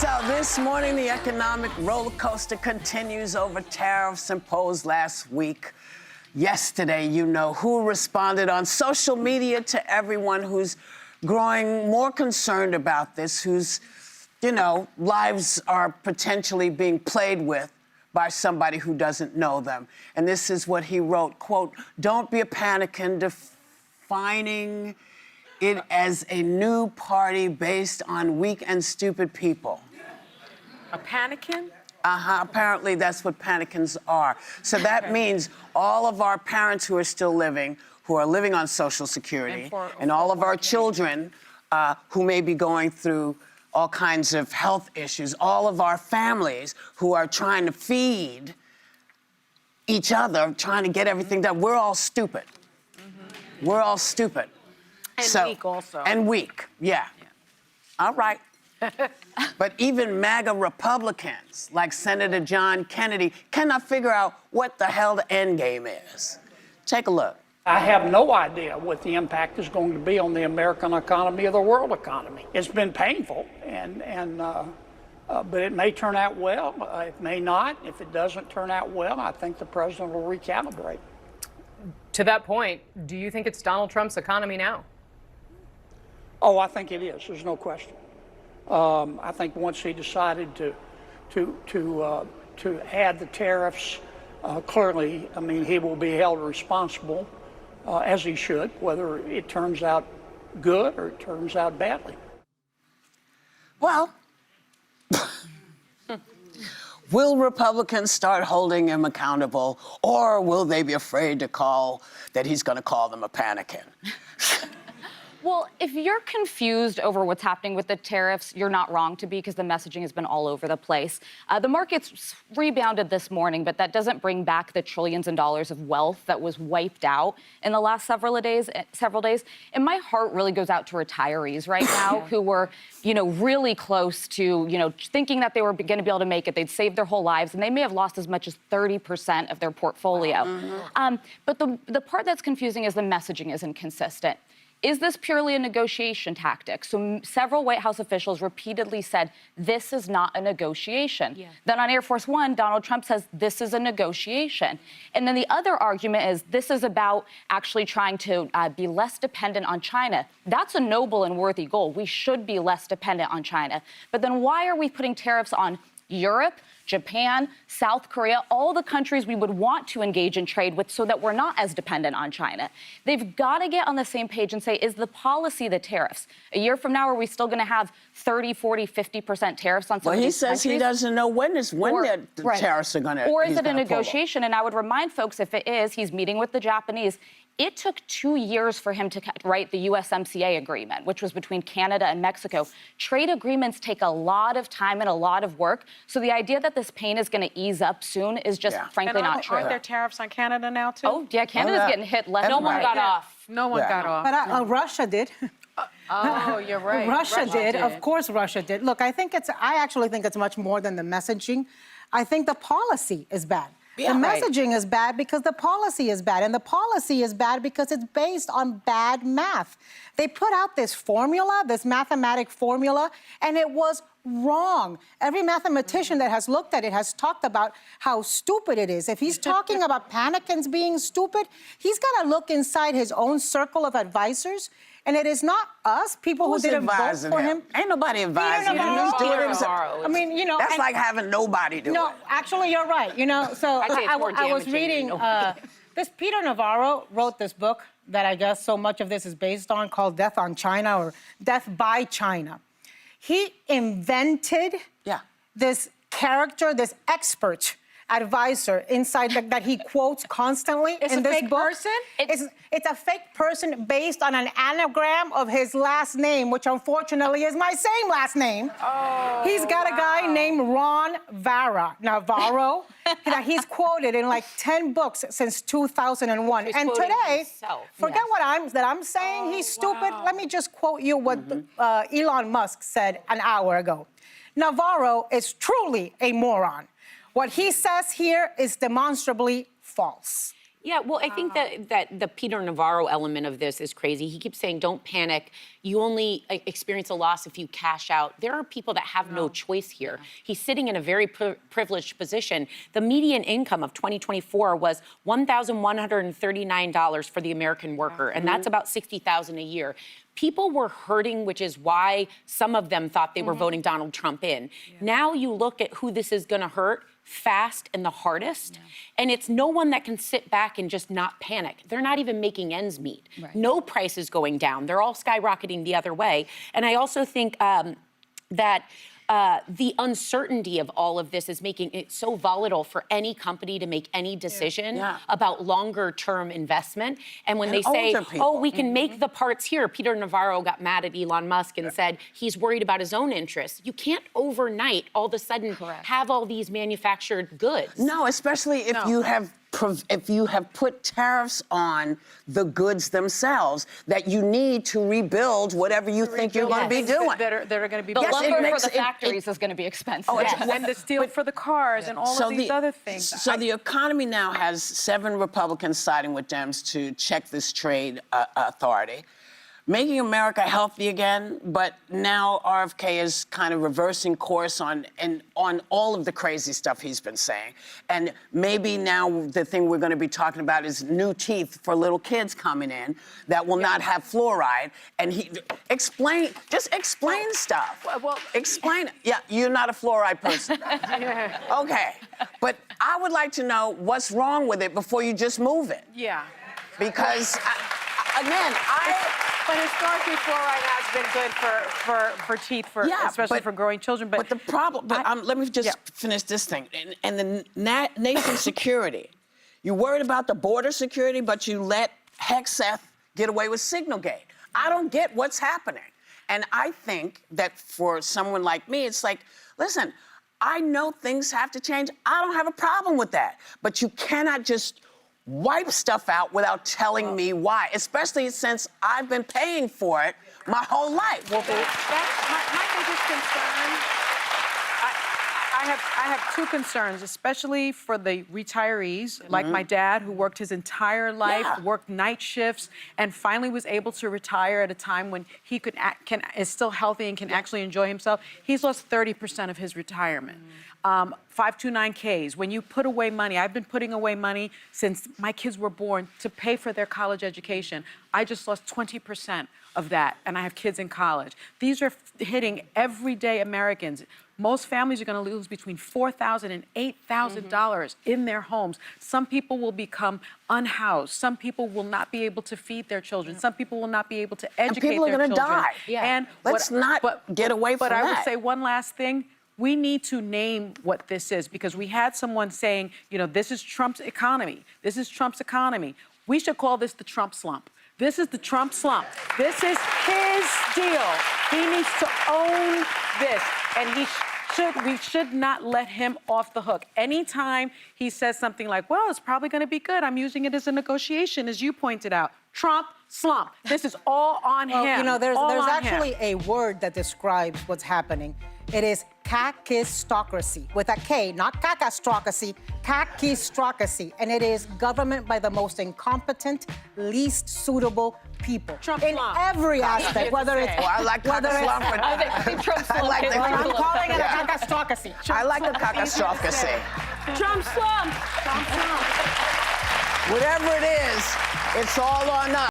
So this morning, the economic roller coaster continues over tariffs imposed last week. Yesterday, you know, who responded on social media to everyone who's growing more concerned about this, whose, you know, lives are potentially being played with by somebody who doesn't know them. And this is what he wrote, quote, "Don't be a panickin, defining it as a new party based on weak and stupid people." A panickin? Apparently that's what panicans are. So that means all of our parents who are still living, who are living on Social Security, and all of our children who may be going through all kinds of health issues, all of our families who are trying to feed each other, trying to get everything done. We're all stupid. We're all stupid. And weak also. And weak, yeah. All right. But even MAGA Republicans, like Senator John Kennedy, cannot figure out what the hell the end game is. Take a look. I have no idea what the impact is going to be on the American economy or the world economy. It's been painful, but it may turn out well. It may not. If it doesn't turn out well, I think the president will recalibrate. To that point, do you think it's Donald Trump's economy now? Oh, I think it is. There's no question. I think once he decided to add the tariffs, clearly, I mean, he will be held responsible, as he should, whether it turns out good or it turns out badly. Well, will Republicans start holding him accountable, or will they be afraid to call that he's going to call them a panickin? Well, if you're confused over what's happening with the tariffs, you're not wrong to be, because the messaging has been all over the place. The markets rebounded this morning, but that doesn't bring back the trillions in dollars of wealth that was wiped out in the last several days. And my heart really goes out to retirees right now who were, you know, really close to, you know, thinking that they were going to be able to make it. They'd saved their whole lives, and they may have lost as much as 30% of their portfolio. But the part that's confusing is the messaging is inconsistent. Is this purely a negotiation tactic? So several White House officials repeatedly said, this is not a negotiation. Yeah. Then on Air Force One, Donald Trump says, this is a negotiation. And then the other argument is, this is about actually trying to be less dependent on China. That's a noble and worthy goal. We should be less dependent on China. But then why are we putting tariffs on Europe, Japan, South Korea, all the countries we would want to engage in trade with so that we're not as dependent on China? They've got to get on the same page and say, is the policy the tariffs? A year from now, are we still going to have 30, 40, 50% tariffs on some of these countries? Well, he says he doesn't know when the tariffs are going to. Or is it a negotiation? And I would remind folks, if it is, he's meeting with the Japanese. It took 2 years for him to write the USMCA agreement, which was between Canada and Mexico. Trade agreements take a lot of time and a lot of work. So the idea that this pain is going to ease up soon is just frankly not true. Aren't there tariffs on Canada now, too? Oh, yeah, Canada's getting hit left and right. No one got off. No one got off. But Russia did. Oh, you're right. Russia did. Of course Russia did. Look, I actually think it's much more than the messaging. I think the policy is bad. Yeah, the messaging is bad because the policy is bad. And the policy is bad because it's based on bad math. They put out this formula, this mathematic formula, and it was wrong. Every mathematician that has looked at it has talked about how stupid it is. If he's talking about panicans being stupid, he's got to look inside his own circle of advisors. And it is not us, people who didn't vote for him. Ain't nobody advising him. He's doing it himself. I mean, you know. That's like having nobody do it. No, actually, you're right. You know, so I was reading, this Peter Navarro wrote this book that I guess so much of this is based on, called Death on China, or Death by China. He invented this character, this expert advisor inside that he quotes constantly in this book. Person? It's a fake person based on an anagram of his last name, which unfortunately is my same last name. Oh, he's got a guy named Ron Navarro. That he's quoted in like 10 books since 2001. And today, forget what I'm saying. He's stupid. Let me just quote you what Elon Musk said an hour ago. Navarro is truly a moron. What he says here is demonstrably false. Yeah, well, I think that the Peter Navarro element of this is crazy. He keeps saying, don't panic, you only experience a loss if you cash out. There are people that have no choice here. He's sitting in a very privileged position. The median income of 2024 was $1,139 for the American worker, and that's about $60,000 a year. People were hurting, which is why some of them thought they were voting Donald Trump in. Now you look at who this is going to hurt fast and the hardest, and it's no one that can sit back and just not panic. They're not even making ends meet. No price is going down. They're all skyrocketing the other way. And I also think that the uncertainty of all of this is making it so volatile for any company to make any decision about longer-term investment. And when they say, oh, we can make the parts here, Peter Navarro got mad at Elon Musk and said he's worried about his own interests. You can't overnight all of a sudden have all these manufactured goods. No, especially if you have put tariffs on the goods themselves that you need to rebuild whatever you think you're going to be doing. That are going to be The Yes, lumber makes- for the factories is going to be expensive. Oh, it's- and the steel for the cars and all of these other things. So the economy now has 7 Republicans siding with Dems to check this trade authority, making America healthy again. But now RFK is kind of reversing course on all of the crazy stuff he's been saying. And maybe now the thing we're going to be talking about is new teeth for little kids coming in that will not have fluoride. And explain stuff. Well, explain it. Yeah, you're not a fluoride person. Okay, but I would like to know what's wrong with it before you just move it. Yeah. Because, But historically, fluoride has been good for teeth, especially for growing children. But the problem, let me just finish this thing. And the nation's security. You worried about the border security, but you let Hexeth get away with Signalgate. I don't get what's happening. And I think that for someone like me, it's like, listen, I know things have to change. I don't have a problem with that. But you cannot just wipe stuff out without telling me why, especially since I've been paying for it my whole life. Well, that's my biggest concern. I have 2 concerns, especially for the retirees, like my dad, who worked his entire life, worked night shifts, and finally was able to retire at a time when he is still healthy and can actually enjoy himself. He's lost 30% of his retirement. 529Ks, when you put away money, I've been putting away money since my kids were born to pay for their college education. I just lost 20% of that, and I have kids in college. These are hitting everyday Americans. Most families are going to lose between $4,000 and $8,000 in their homes. Some people will become unhoused. Some people will not be able to feed their children. Some people will not be able to educate their children. And people are going to die. And let's not get away from that. But I would say one last thing. We need to name what this is, because we had someone saying, this is Trump's economy. This is Trump's economy. We should call this the Trump slump. This is the Trump slump. This is his deal. He needs to own this, and we should not let him off the hook. Anytime he says something like, well, it's probably going to be good, I'm using it as a negotiation, as you pointed out. Trump slump. This is all on him. There's actually a word that describes what's happening. It is kakistocracy, with a K, not kakistocracy, kakistocracy. And it is government by the most incompetent, least suitable people. Trump in slump. every aspect, whether it's... Well, I like kakistocracy. I think Trump slump like is the- a I'm little- calling it a kakistocracy. I like the kakistocracy. Trump slump. Trump slump. Whatever it is, it's all on us.